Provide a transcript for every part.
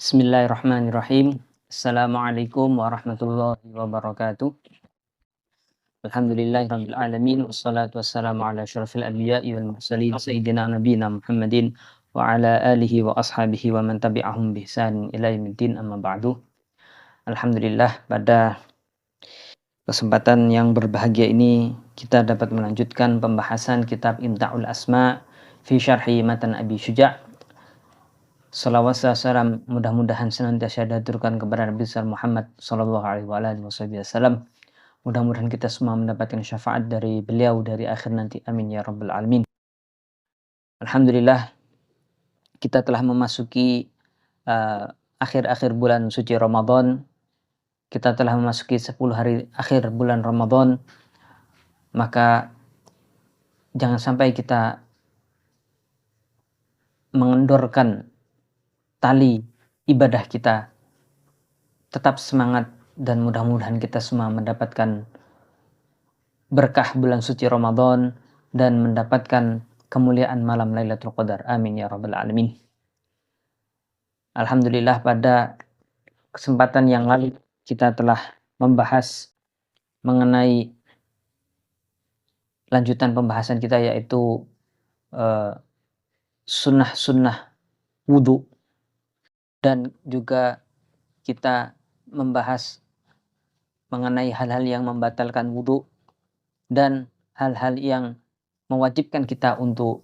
Bismillahirrahmanirrahim. Assalamualaikum warahmatullahi wabarakatuh. Alhamdulillahirabbil alamin wassalatu wassalamu ala asyrafil anbiya'i wal mursalin sayyidina nabiyina Muhammadin wa ala alihi wa ashabihi wa man tabi'ahum bi ihsan ila yaumiddin amma ba'du. Alhamdulillah, pada kesempatan yang berbahagia ini kita dapat melanjutkan pembahasan kitab Imta'ul Asma fi syarhi matan Abi Syuja'. Salawat salam mudah-mudahan senantiasa diaturkan kepada Nabi besar Muhammad sallallahu alaihi wasallam. Mudah-mudahan kita semua mendapatkan syafaat dari beliau dari akhir nanti. Amin ya rabbal alamin. Alhamdulillah, kita telah memasuki akhir-akhir bulan suci Ramadan. Kita telah memasuki 10 hari akhir bulan Ramadan. Maka jangan sampai kita mengendorkan tali ibadah kita. Tetap semangat dan mudah-mudahan kita semua mendapatkan berkah bulan suci Ramadan dan mendapatkan kemuliaan malam Lailatul Qadar. Amin ya rabbal alamin. Alhamdulillah, pada kesempatan yang lalu kita telah membahas mengenai lanjutan pembahasan kita, yaitu sunnah-sunnah wudhu, dan juga kita membahas mengenai hal-hal yang membatalkan wudhu dan hal-hal yang mewajibkan kita untuk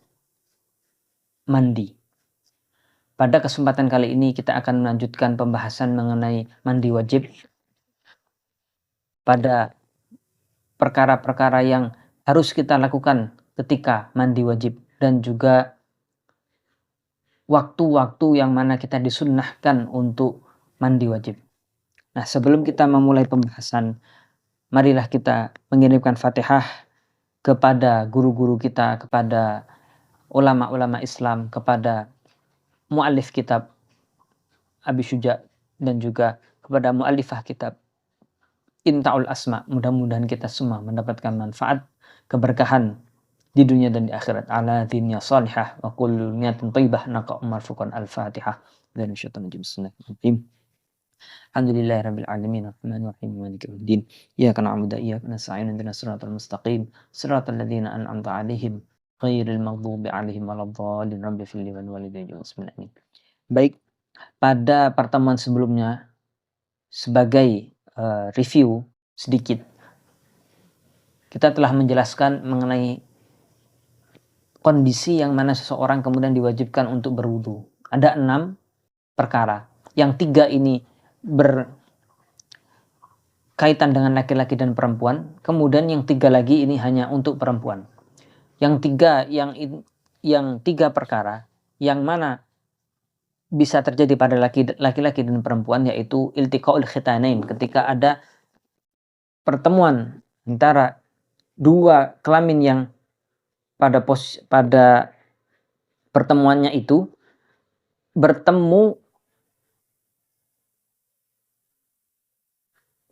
mandi. Pada kesempatan kali ini kita akan melanjutkan pembahasan mengenai mandi wajib pada perkara-perkara yang harus kita lakukan ketika mandi wajib, dan juga waktu-waktu yang mana kita disunnahkan untuk mandi wajib. Nah, sebelum kita memulai pembahasan, marilah kita mengirimkan Fatihah kepada guru-guru kita, kepada ulama-ulama Islam, kepada muallif kitab Abi Syuja', dan juga kepada muallifah kitab Imta'ul Asma. Mudah-mudahan kita semua mendapatkan manfaat, keberkahan di dunia dan di akhirat. Ala dinnya salihah wa kullu niyatin thayyibah naqa marfuqan. Al-Fatihah. Dan syaitanir rajim. Bismillahirrahmanirrahim. Alhamdulillahirabbil alamin arrahmanir rahim maliki yaumiddin. Iyyaka na'budu wa iyyaka nasta'in ihdinas siratal mustaqim siratal ladzina an'amta 'alaihim ghairil maghdubi 'alaihim waladdallin. Rabbighfir li wa liwalidayya. Bismillahirrahmanirrahim. Baik, pada pertemuan sebelumnya, sebagai review sedikit, kita telah menjelaskan mengenai kondisi yang mana seseorang kemudian diwajibkan untuk berwudu. Ada 6 perkara. Yang 3 ini berkaitan dengan laki-laki dan perempuan. Kemudian yang 3 lagi ini hanya untuk perempuan. Yang 3 perkara yang mana bisa terjadi pada laki-laki dan perempuan, yaitu iltiqaul khitanain, ketika ada pertemuan antara 2 kelamin yang pada pertemuannya itu bertemu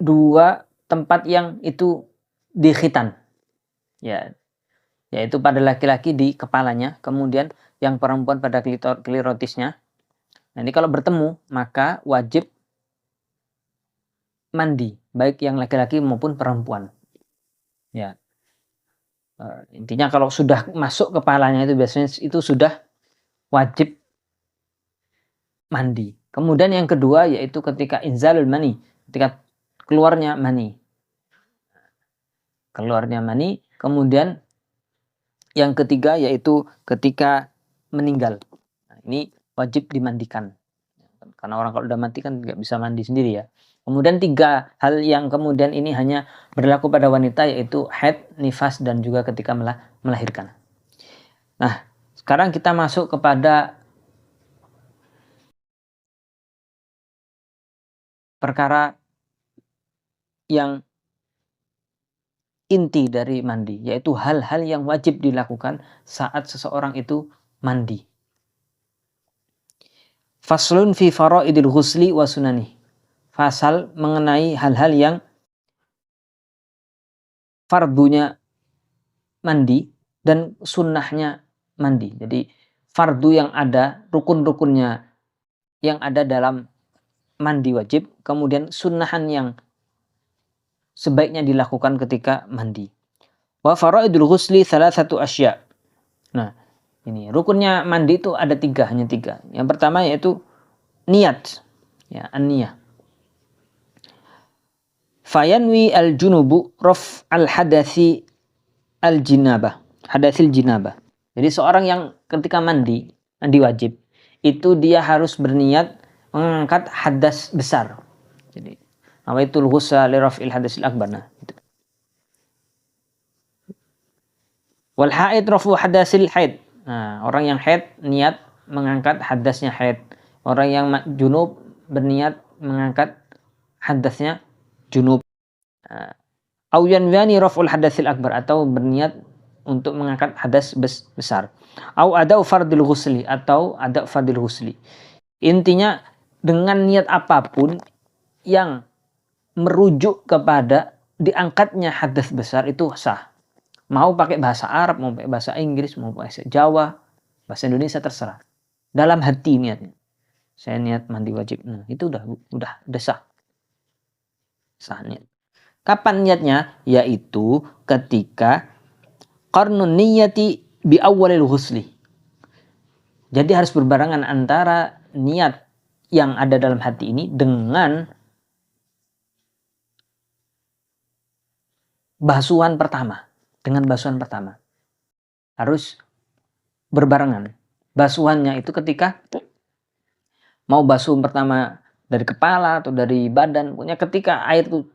2 tempat yang itu di khitan, ya, yaitu pada laki-laki di kepalanya, kemudian yang perempuan pada klirotisnya. Nah, ini kalau bertemu maka wajib mandi, baik yang laki-laki maupun perempuan. Ya, intinya kalau sudah masuk kepalanya itu biasanya itu sudah wajib mandi. Kemudian yang kedua yaitu ketika inzalul mani, ketika keluarnya mani. Kemudian yang ketiga yaitu ketika meninggal. Nah, ini wajib dimandikan. Karena orang kalau udah mati kan nggak bisa mandi sendiri, ya. Kemudian 3 hal yang kemudian ini hanya berlaku pada wanita, yaitu haid, nifas, dan juga ketika melahirkan. Nah, sekarang kita masuk kepada perkara yang inti dari mandi, yaitu hal-hal yang wajib dilakukan saat seseorang itu mandi. Faslun fi faraidil ghusli wa sunani. Fasal mengenai hal-hal yang fardunya mandi dan sunnahnya mandi. Jadi fardu yang ada, rukun-rukunnya yang ada dalam mandi wajib, kemudian sunnahan yang sebaiknya dilakukan ketika mandi. Wa faraidul ghusli thalathatu asya'. Nah, ini rukunnya mandi itu ada hanya tiga. Yang pertama yaitu niat, ya, an-niyah. Fayanwi al-junubu raf al-hadathi al-jinabah, hadathil jinabah. Jadi seorang yang ketika mandi wajib, itu dia harus berniat mengangkat hadas besar. Jadi nawaitul ghusla li raf'il hadasil akbar. Nah, itu. Wal haid rafu hadasil haid. Nah, orang yang haid niat mengangkat hadasnya haid. Orang yang junub berniat mengangkat hadasnya junub. Au yanwani raf'ul hadasil akbar, atau berniat untuk mengangkat hadas besar. Au ada fardil ghusli, atau ada fardil ghusli. Intinya dengan niat apapun yang merujuk kepada diangkatnya hadas besar itu sah. Mau pakai bahasa Arab, mau pakai bahasa Inggris, mau bahasa Jawa, bahasa Indonesia, terserah. Dalam hati niatnya. Saya niat mandi wajib. Nah, itu udah sah. Sah niat. Kapan niatnya? Yaitu ketika qarnun niyati bi awwalil ghusli. Jadi harus berbarengan antara niat yang ada dalam hati ini dengan basuhan pertama. Dengan basuhan pertama. Harus berbarengan. Basuhannya itu ketika mau basuh pertama dari kepala atau dari badan, pokoknya ketika air itu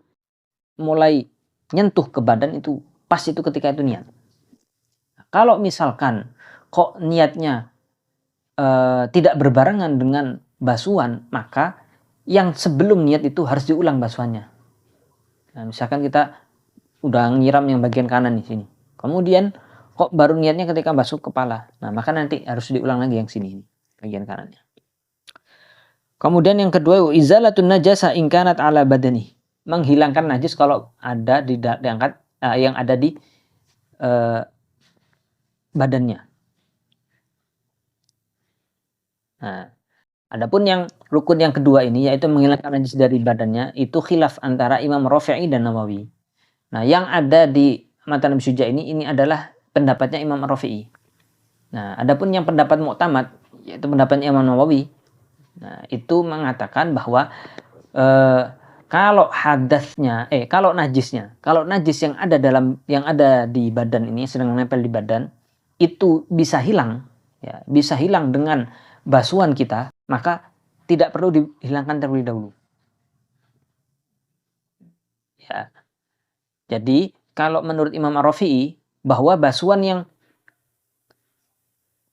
mulai nyentuh ke badan itu pas itu ketika itu niat. Kalau misalkan kok niatnya tidak berbarengan dengan basuhan, maka yang sebelum niat itu harus diulang basuhannya. Nah, misalkan kita udah nyiram yang bagian kanan di sini, kemudian kok baru niatnya ketika basuh kepala, nah maka nanti harus diulang lagi yang sini ini, bagian kanannya. Kemudian yang kedua, izalatun najasa in kanat ala badani, menghilangkan najis kalau ada yang ada di badannya. Nah, adapun yang rukun yang kedua ini yaitu menghilangkan najis dari badannya, itu khilaf antara Imam Rafi'i dan Nawawi. Nah, yang ada di Matan Syuja ini adalah pendapatnya Imam Rafi'i. Nah, adapun yang pendapat mu'tamad yaitu pendapatnya Imam Nawawi. Nah, itu mengatakan bahwa kalau najis yang ada di badan ini sedang menempel di badan itu bisa hilang, ya, bisa hilang dengan basuhan kita, maka tidak perlu dihilangkan terlebih dahulu. Ya. Jadi kalau menurut Imam Rafi'i bahwa basuhan yang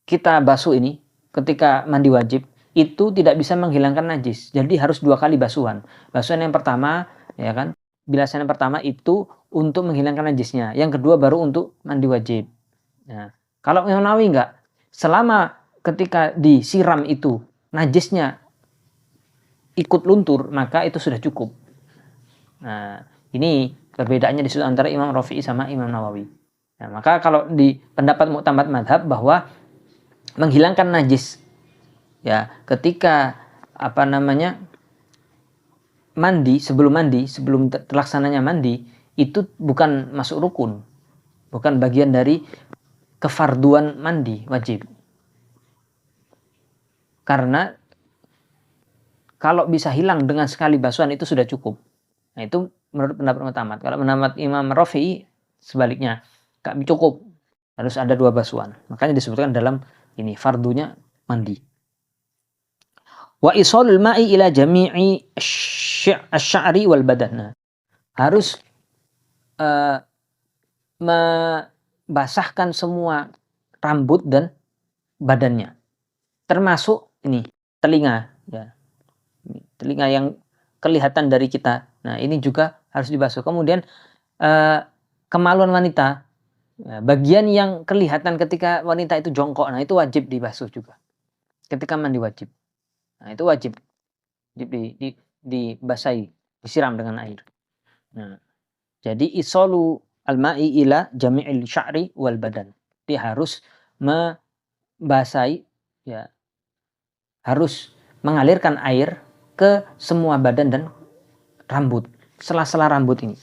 kita basuh ini ketika mandi wajib itu tidak bisa menghilangkan najis. Jadi harus 2 kali basuhan. Basuhan yang pertama, ya kan? Bilasan yang pertama itu untuk menghilangkan najisnya. Yang kedua baru untuk mandi wajib. Nah, kalau Imam Nawawi enggak, selama ketika disiram itu najisnya ikut luntur, maka itu sudah cukup. Nah, ini perbedaannya di situ antara Imam Rafi'i sama Imam Nawawi. Nah, maka kalau di pendapat mu'tamad madhab bahwa menghilangkan najis, ya, ketika sebelum terlaksananya mandi itu bukan masuk rukun, bukan bagian dari kefarduan mandi wajib. Karena kalau bisa hilang dengan sekali basuhan itu sudah cukup. Nah, itu menurut pendapat mu'tamad. Kalau menurut Imam Rafi'i sebaliknya, gak cukup, harus ada 2 basuhan. Makanya disebutkan dalam ini fardunya mandi. Wa isalul ma'i ila jami'i asy-sya'ri wal badan. Nah, harus membasahkan semua rambut dan badannya. Termasuk ini telinga, ya. Telinga yang kelihatan dari kita. Nah, ini juga harus dibasuh. Kemudian kemaluan wanita, ya, bagian yang kelihatan ketika wanita itu jongkok, nah itu wajib dibasuh juga. Ketika mandi wajib. Nah, itu wajib dibasahi, disiram dengan air. Nah, jadi isalu al-ma'i ila jami'il sya'ri wal badan. Dia harus membasahi, ya, harus mengalirkan air ke semua badan dan rambut, sela-sela rambut ini.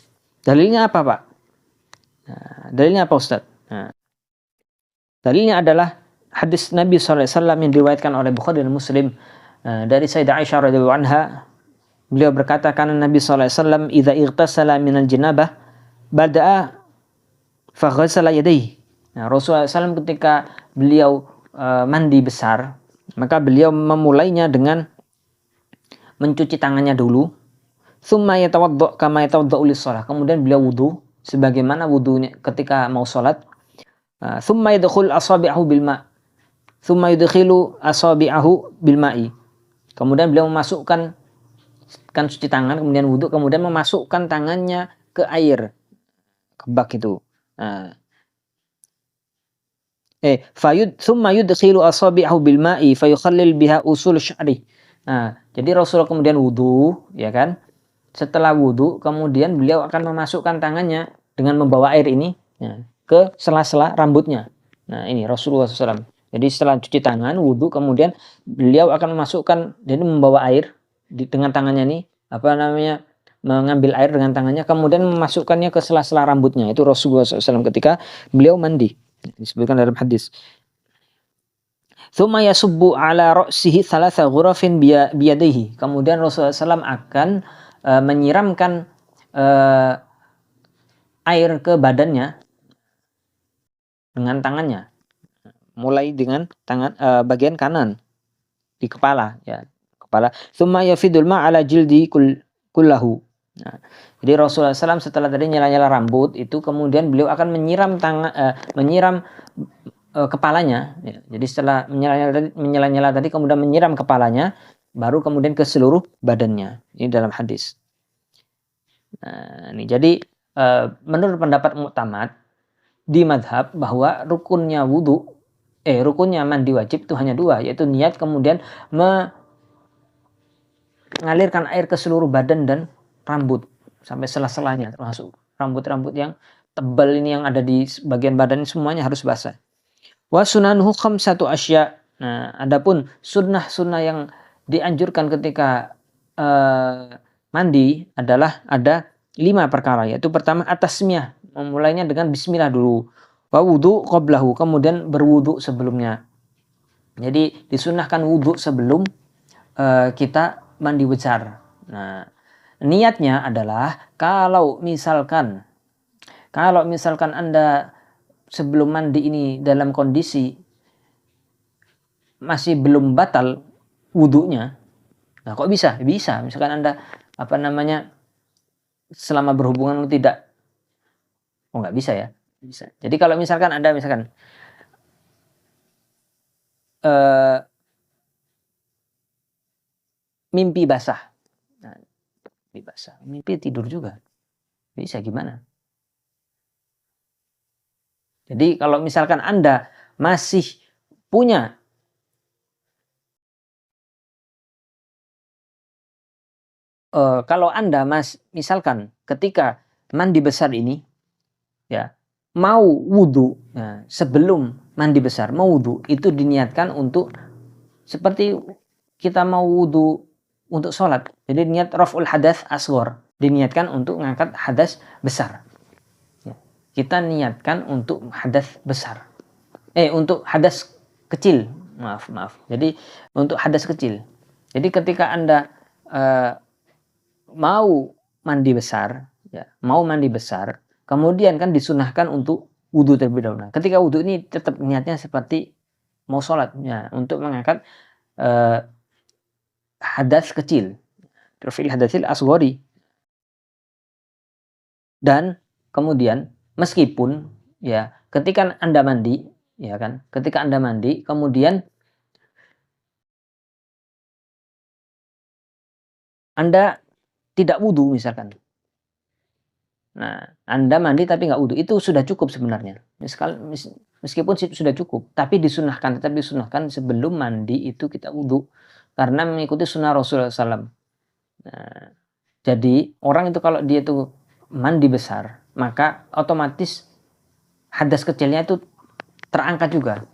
Dalilnya apa, Pak? Nah, dalilnya apa, Ustaz? Nah, dalilnya adalah hadis Nabi SAW yang diriwayatkan oleh Bukhari dan Muslim dari Sayyidah Aisyah radhiyallahu anha. Beliau berkata, karena Nabi SAW idza ightasala minal janabah bada'a faghasala yadayhi. Nah, Rasulullah SAW ketika beliau mandi besar, maka beliau memulainya dengan mencuci tangannya dulu. Tsumma yatawaddo kama yatawaddau lis-shalah. Kemudian beliau wudu sebagaimana wudunya ketika mau salat. Tsumma yadkhul asabi'ahu bil ma'. Tsumma yudkhilu asabi'ahu bil ma'i. Kemudian beliau memasukkan cuci tangan, kemudian wudu, kemudian memasukkan tangannya ke air, ke bak itu. Tsumma yudkhilu asabi'ahu bil ma'i fayukhallil biha usul sya'ri. Nah, jadi Rasulullah kemudian wudu, ya kan? Setelah wudu, kemudian beliau akan memasukkan tangannya dengan membawa air ini ke sela-sela rambutnya. Nah, ini Rasulullah SAW. Jadi setelah cuci tangan, wudu, kemudian beliau akan memasukkan, jadi membawa air dengan tangannya nih, mengambil air dengan tangannya, kemudian memasukkannya ke sela-sela rambutnya. Itu Rasulullah SAW ketika beliau mandi. Disebutkan dalam hadis. Tsumma yasubbu ala ra'sihi thalatha ghurafin biyadihi. Kemudian Rasulullah SAW akan menyiramkan air ke badannya dengan tangannya, mulai dengan tangan bagian kanan di kepala, ya, kepala. Tsumma yafidul ma ala jildi kullahu. Nah, jadi Rasulullah SAW setelah tadi nyela-nyela rambut itu, kemudian beliau akan menyiram kepalanya, ya. Jadi setelah menyela-nyela tadi kemudian menyiram kepalanya, baru kemudian ke seluruh badannya. Ini dalam hadis. Nah, ini jadi menurut pendapat mu'tamad di madhab bahwa rukunnya mandi wajib itu hanya dua, yaitu niat, kemudian mengalirkan air ke seluruh badan dan rambut sampai sela-selanya, termasuk rambut-rambut yang tebal ini yang ada di bagian badan, semuanya harus basah. Wa sunanuhu khamsatu asya. Nah, adapun sunnah-sunnah yang dianjurkan ketika mandi adalah ada 5 perkara, yaitu pertama at-tasmiyah, memulainya dengan bismillah dulu. Wa wudu qablahu, kemudian berwudu sebelumnya. Jadi disunnahkan wudu sebelum kita mandi besar. Nah, niatnya adalah kalau misalkan Anda sebelum mandi ini dalam kondisi masih belum batal wudunya. Nah, kok bisa? Bisa. Misalkan Anda selama berhubungan tidak. Oh, nggak bisa ya? Bisa. Jadi kalau misalkan Anda mimpi basah. Nah, mimpi basah. Mimpi tidur juga. Bisa gimana? Jadi kalau misalkan Anda masih punya kalau Anda misalkan ketika mandi besar ini, ya, mau wudu, ya, sebelum mandi besar mau wudu, itu diniatkan untuk seperti kita mau wudu untuk sholat. Jadi niat raf'ul hadas asghar, diniatkan untuk mengangkat hadas besar. Ya, kita niatkan untuk hadas besar. Untuk hadas kecil. Maaf. Jadi untuk hadas kecil. Jadi ketika Anda mau mandi besar, kemudian kan disunahkan untuk wudu terlebih dahulu. Ketika wudu ini tetap niatnya seperti mau sholat, ya, untuk mengangkat hadas kecil, raf'il hadasil asghari. Dan kemudian meskipun, ya, ketika Anda mandi, ya kan, kemudian Anda tidak wudu misalkan. Nah, Anda mandi tapi nggak wudu, itu sudah cukup sebenarnya. Meskipun sudah cukup, tapi tetap disunahkan sebelum mandi itu kita wudu, karena mengikuti sunnah Rasulullah SAW. Nah, jadi orang itu kalau dia itu mandi besar, maka otomatis hadas kecilnya itu terangkat juga.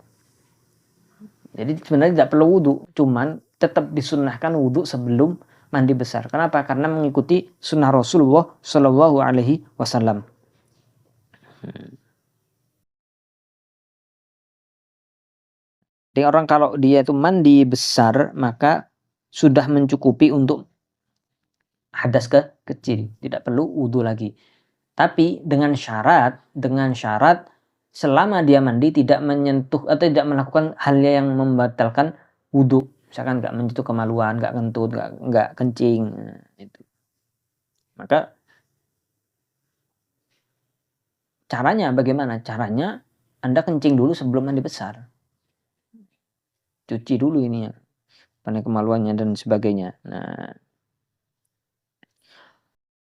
Jadi sebenarnya tidak perlu wudu, cuman tetap disunahkan wudu sebelum mandi besar. Kenapa? Karena mengikuti sunnah Rasulullah Shallallahu Alaihi Wasallam. Jadi orang kalau dia itu mandi besar, maka sudah mencukupi untuk hadas kecil, tidak perlu wudhu lagi. Tapi dengan syarat selama dia mandi tidak menyentuh atau tidak melakukan hal yang membatalkan wudhu. Misalkan nggak menyentuh kemaluan, nggak kentut, nggak kencing, itu. Maka caranya bagaimana? Caranya Anda kencing dulu sebelum mandi besar. Cuci dulu ini ya, kemaluannya dan sebagainya.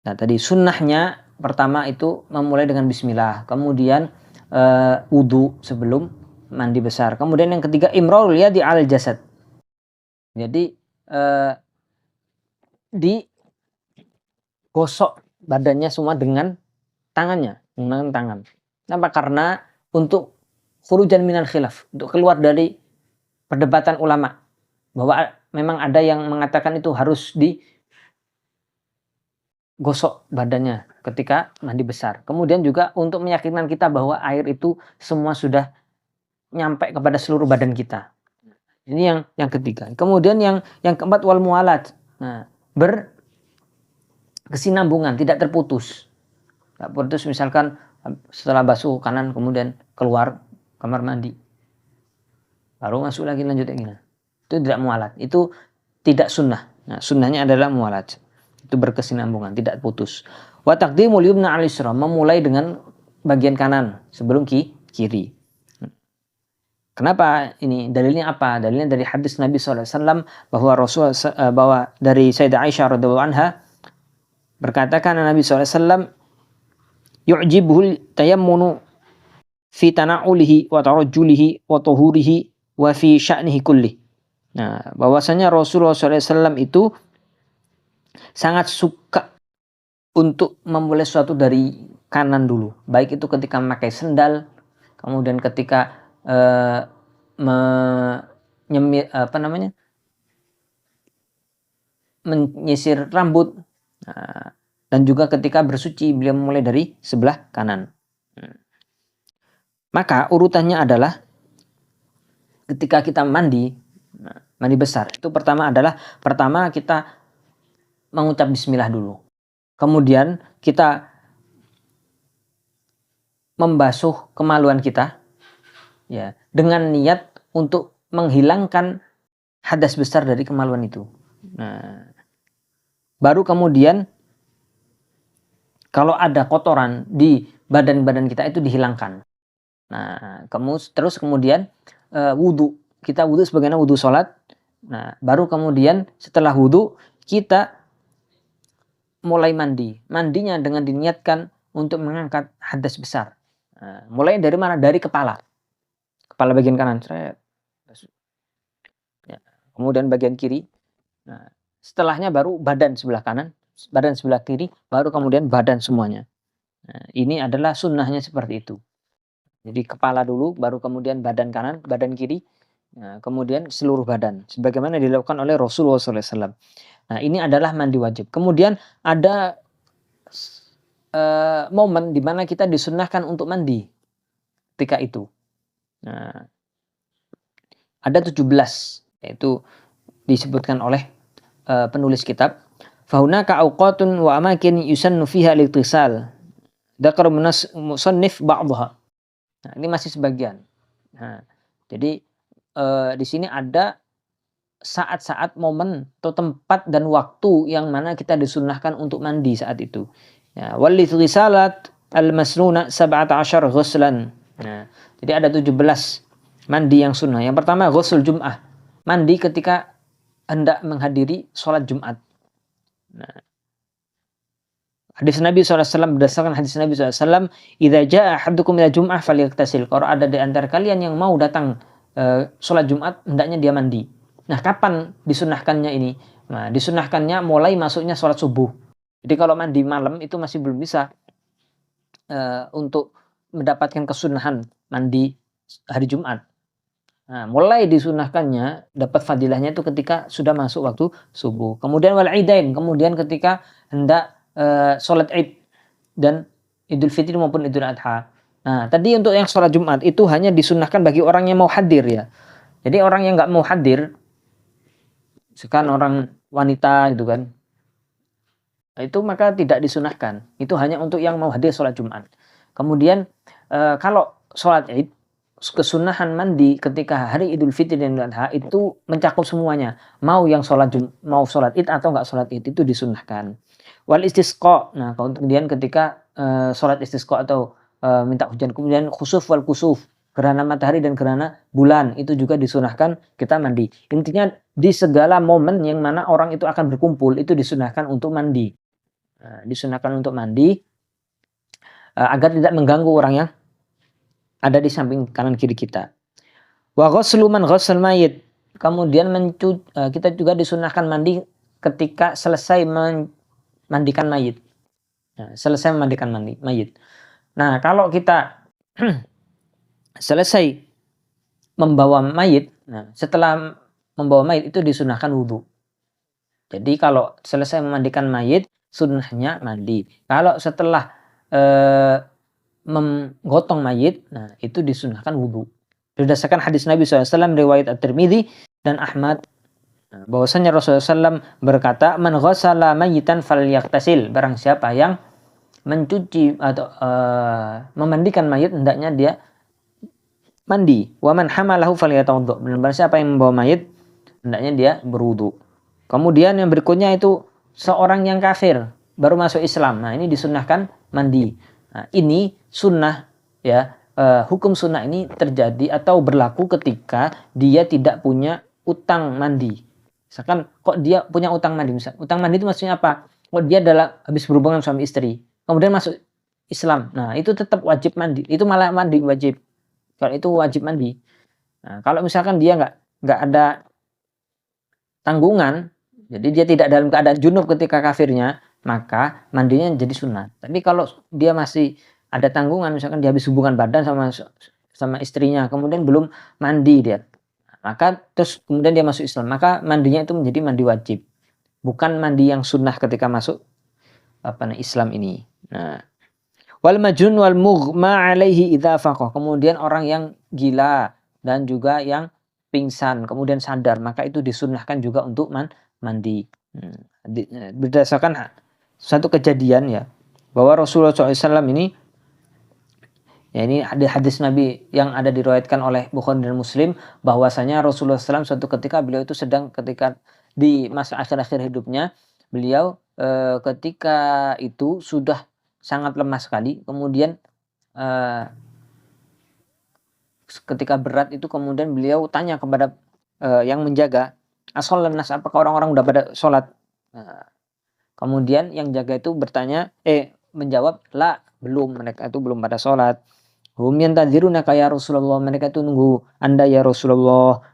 Nah tadi sunnahnya pertama itu memulai dengan bismillah, kemudian wudhu sebelum mandi besar, kemudian yang ketiga imrarul yadi al jasad. Jadi digosok badannya semua dengan tangannya, menggunakan tangan. Kenapa? Karena untuk khurujan minal khilaf, untuk keluar dari perdebatan ulama, bahwa memang ada yang mengatakan itu harus digosok badannya ketika mandi besar. Kemudian juga untuk meyakinkan kita bahwa air itu semua sudah nyampe kepada seluruh badan kita. Ini yang ketiga. Kemudian yang keempat wal mualat. Nah, berkesinambungan, tidak terputus. Tidak putus, misalkan setelah basuh kanan kemudian keluar kamar mandi, baru masuk lagi lanjut yang ini. Itu tidak mualat, itu tidak sunnah. Nah, sunnahnya adalah mualat, itu berkesinambungan, tidak putus. Wa taqdimul yumna al yusra, memulai dengan bagian kanan sebelum kiri. Kenapa ini? Dalilnya apa? Dalilnya dari hadis Nabi SAW bahwa dari Sayyidah Aisyah radhiyallahu anha berkata, karena Nabi SAW yu'jibuhul tayammunu fi tana'ulihi wa tarajjulihi wa tuhurihi wa fi sya'nihi kulli. Nah, bahwasanya Rasulullah SAW itu sangat suka untuk memulai sesuatu dari kanan dulu, baik itu ketika memakai sendal, kemudian ketika menyisir rambut, dan juga ketika bersuci beliau memulai dari sebelah kanan. Maka urutannya adalah ketika kita mandi besar, itu pertama kita mengucap bismillah dulu. Kemudian kita membasuh kemaluan kita ya, dengan niat untuk menghilangkan hadas besar dari kemaluan itu. Nah, baru kemudian kalau ada kotoran di badan-badan kita itu dihilangkan. Nah, terus kemudian wudhu. Kita wudhu sebagaimana wudhu sholat. Nah, baru kemudian setelah wudhu kita mulai mandi. Mandinya dengan diniatkan untuk mengangkat hadas besar. Nah, mulai dari mana? Dari kepala bagian kanan. Ya, kemudian bagian kiri. Nah, setelahnya baru badan sebelah kanan, badan sebelah kiri, baru kemudian badan semuanya. Nah, ini adalah sunnahnya seperti itu. Jadi kepala dulu, baru kemudian badan kanan, badan kiri, nah, kemudian seluruh badan. Sebagaimana dilakukan oleh Rasulullah SAW. Nah, ini adalah mandi wajib. Kemudian ada momen di mana kita disunnahkan untuk mandi ketika itu. Nah, ada 17, yaitu disebutkan oleh penulis kitab. Fahunaka awqatun wa amakin yusannu fiha al-ightisal. Dzakara musannif ba'daha. Nah, ini masih sebagian. Nah, jadi di sini ada saat-saat, momen atau tempat dan waktu yang mana kita disunnahkan untuk mandi saat itu. Ya, wal ightisalat al-masnuna 17 ghuslan. Nah, jadi ada 17 mandi yang sunnah. Yang pertama ghusl Jum'ah, mandi ketika hendak menghadiri sholat Jumat. Nah, hadis Nabi SAW, berdasarkan hadis Nabi SAW, idza jaa ahadukum ila Jum'ah falyaghtasil. Kalau ada di antara kalian yang mau datang sholat Jumat, hendaknya dia mandi. Nah, kapan disunahkannya ini? Nah, disunahkannya mulai masuknya sholat subuh. Jadi kalau mandi malam itu masih belum bisa untuk mendapatkan kesunahan mandi hari Jumat. Nah, mulai disunahkannya dapat fadilahnya itu ketika sudah masuk waktu subuh. Kemudian wal idain, kemudian ketika hendak sholat id dan Idul Fitri maupun Idul Adha. Nah, tadi untuk yang sholat Jumat itu hanya disunahkan bagi orang yang mau hadir ya. Jadi orang yang nggak mau hadir, misalkan orang wanita gitu kan, itu maka tidak disunahkan. Itu hanya untuk yang mau hadir sholat Jumat. Kemudian kalau sholat id, kesunahan mandi ketika hari Idul Fitri dan Idul Adha itu mencakup semuanya. Mau yang mau sholat id atau nggak sholat id itu disunahkan. Wal istisqa. Nah, kemudian ketika sholat istisqa atau minta hujan, kemudian khusuf wal kusuf, gerhana matahari dan gerhana bulan itu juga disunahkan kita mandi. Intinya di segala momen yang mana orang itu akan berkumpul itu disunahkan untuk mandi. Disunahkan untuk mandi agar tidak mengganggu orang yang ada di samping kanan kiri kita. Wa ghuslu man ghassal mayit. Kemudian kita juga disunahkan mandi ketika selesai mandikan mayit. Nah, selesai memandikan mayit. Nah, kalau kita selesai membawa mayit, nah setelah membawa mayit itu disunahkan wudhu. Jadi kalau selesai memandikan mayit, sunnahnya mandi. Kalau setelah menggotong mayit, nah itu disunahkan wudhu. Berdasarkan hadis Nabi SAW riwayat At-Tirmidzi dan Ahmad, bahwasanya Rasulullah SAW berkata, man ghassala mayitan falyaghtasil. Barang siapa yang mencuci atau memandikan mayit, hendaknya dia mandi. Wa man hamalahu falyatawaddo. Barang siapa yang membawa mayit, hendaknya dia berwudu. Kemudian yang berikutnya itu seorang yang kafir baru masuk Islam. Nah, ini disunahkan mandi. Nah, ini sunnah ya, hukum sunnah ini terjadi atau berlaku ketika dia tidak punya utang mandi. Misalkan kok dia punya utang mandi, utang mandi itu maksudnya apa? Kok dia adalah habis berhubungan suami istri, kemudian masuk Islam. Nah, itu tetap wajib mandi. Itu malah mandi wajib. Kalau itu wajib mandi. Nah, kalau misalkan dia nggak ada tanggungan, jadi dia tidak dalam keadaan junub ketika kafirnya, maka mandinya jadi sunnah. Tapi kalau dia masih ada tanggungan, misalkan dia habis hubungan badan sama istrinya, kemudian belum mandi dia, maka terus kemudian dia masuk Islam, maka mandinya itu menjadi mandi wajib, bukan mandi yang sunnah ketika masuk Islam ini. Nah, wal majnun wal mughma alaihi idza faqah. Kemudian orang yang gila dan juga yang pingsan kemudian sadar, maka itu disunnahkan juga untuk mandi. Berdasarkan satu kejadian ya, bahwa Rasulullah SAW ini, ya ini hadis Nabi yang ada diriwayatkan oleh Bukhari dan Muslim, bahwasanya Rasulullah SAW suatu ketika beliau itu sedang ketika di masa akhir-akhir hidupnya, beliau ketika itu sudah sangat lemah sekali, kemudian ketika berat itu kemudian beliau tanya kepada yang menjaga, as-sholat nas, apakah orang-orang udah pada sholat? Kemudian yang jaga itu menjawab, la, belum, mereka itu belum pada sholat. Hum yantadzirunaka ya Rasulullah, mereka itu nunggu Anda ya Rasulullah.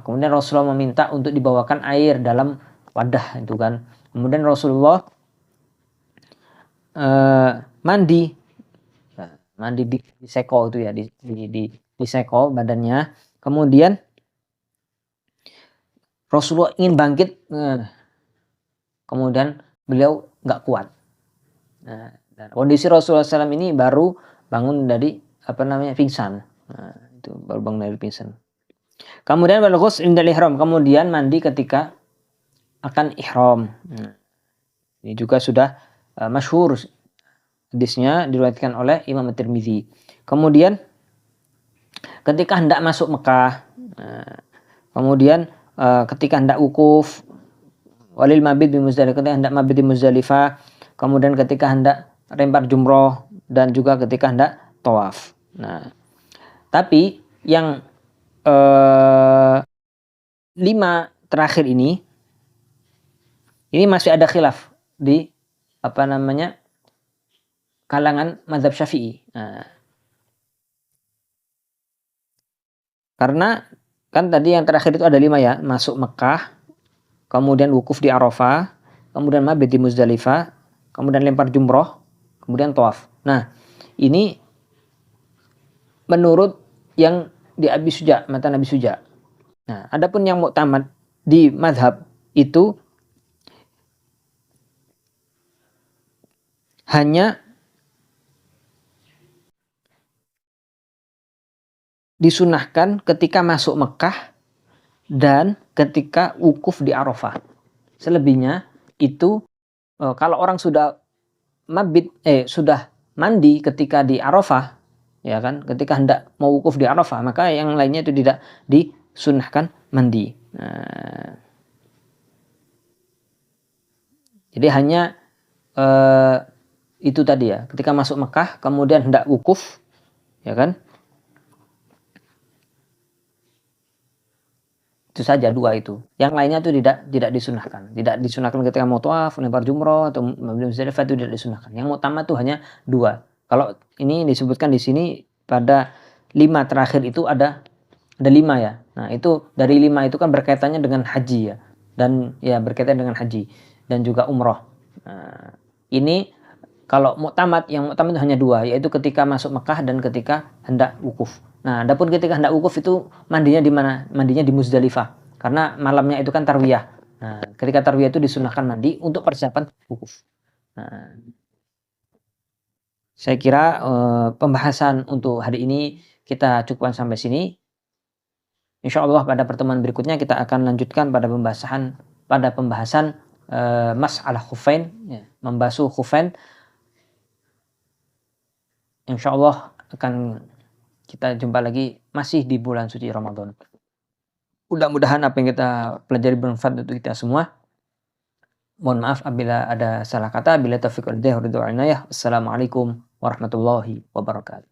Kemudian Rasulullah meminta untuk dibawakan air dalam wadah itu kan. Kemudian Rasulullah mandi di seko itu ya, di seko badannya. Kemudian Rasulullah ingin bangkit, kemudian beliau nggak kuat. Nah, dan kondisi Rasulullah SAW ini baru bangun dari pingsan. Nah, itu baru bangun dari pingsan. Kemudian wal ghusl indal ihram, kemudian mandi ketika akan ihram. Nah, ini juga sudah masyhur hadisnya, diriwayatkan oleh Imam At-Tirmidzi. Kemudian ketika hendak masuk Mekah, kemudian ketika hendak wukuf, walil mabit di Muzdalifah, ketika hendak mabit di Muzdalifah, kemudian ketika hendak lempar jumroh, dan juga ketika hendak tawaf. Nah, tapi yang 5 terakhir ini masih ada khilaf di kalangan mazhab Syafi'i. Nah, karena kan tadi yang terakhir itu ada 5 ya, masuk Mekah, kemudian wukuf di Arafah, kemudian mabit di Muzdalifah, kemudian lempar jumroh, kemudian tawaf. Nah, ini menurut yang di Abi Suja, matan Abi Suja. Nah, adapun yang muktamad di mazhab itu hanya disunahkan ketika masuk Mekah dan ketika wukuf di Arafah. Selebihnya itu kalau orang sudah sudah mandi ketika di Arafah, ya kan, ketika hendak mau wukuf di Arafah, maka yang lainnya itu tidak disunahkan mandi. Nah, jadi hanya itu tadi ya, ketika masuk Mekah kemudian hendak wukuf, ya kan, itu saja dua itu. Yang lainnya itu tidak disunahkan ketika mau tawaf, lempar jumroh atau Muzdalifah, itu tidak disunahkan. Yang utama itu hanya dua. Kalau ini disebutkan di sini pada 5 terakhir itu ada 5 ya. Nah, itu dari 5 itu kan berkaitannya dengan haji ya. Dan ya berkaitan dengan haji dan juga umroh. Nah, ini kalau yang muktamad itu hanya 2, yaitu ketika masuk Mekah dan ketika hendak wukuf. Nah, adapun ketika hendak wukuf itu mandinya di mana? Mandinya di Muzdalifah. Karena malamnya itu kan tarwiyah. Nah, ketika tarwiyah itu disunahkan mandi untuk persiapan wukuf. Nah, saya kira pembahasan untuk hari ini kita cukupkan sampai sini. Insya Allah pada pertemuan berikutnya kita akan lanjutkan pada pembahasan mas'alah khufain, ya, membasuh khufain. Insya Allah akan kita jumpa lagi masih di bulan suci Ramadan. Mudah-mudahan apa yang kita pelajari bermanfaat untuk kita semua. Mohon maaf apabila ada salah kata. Bila taufiq wal hidayah. Assalamualaikum warahmatullahi wabarakatuh.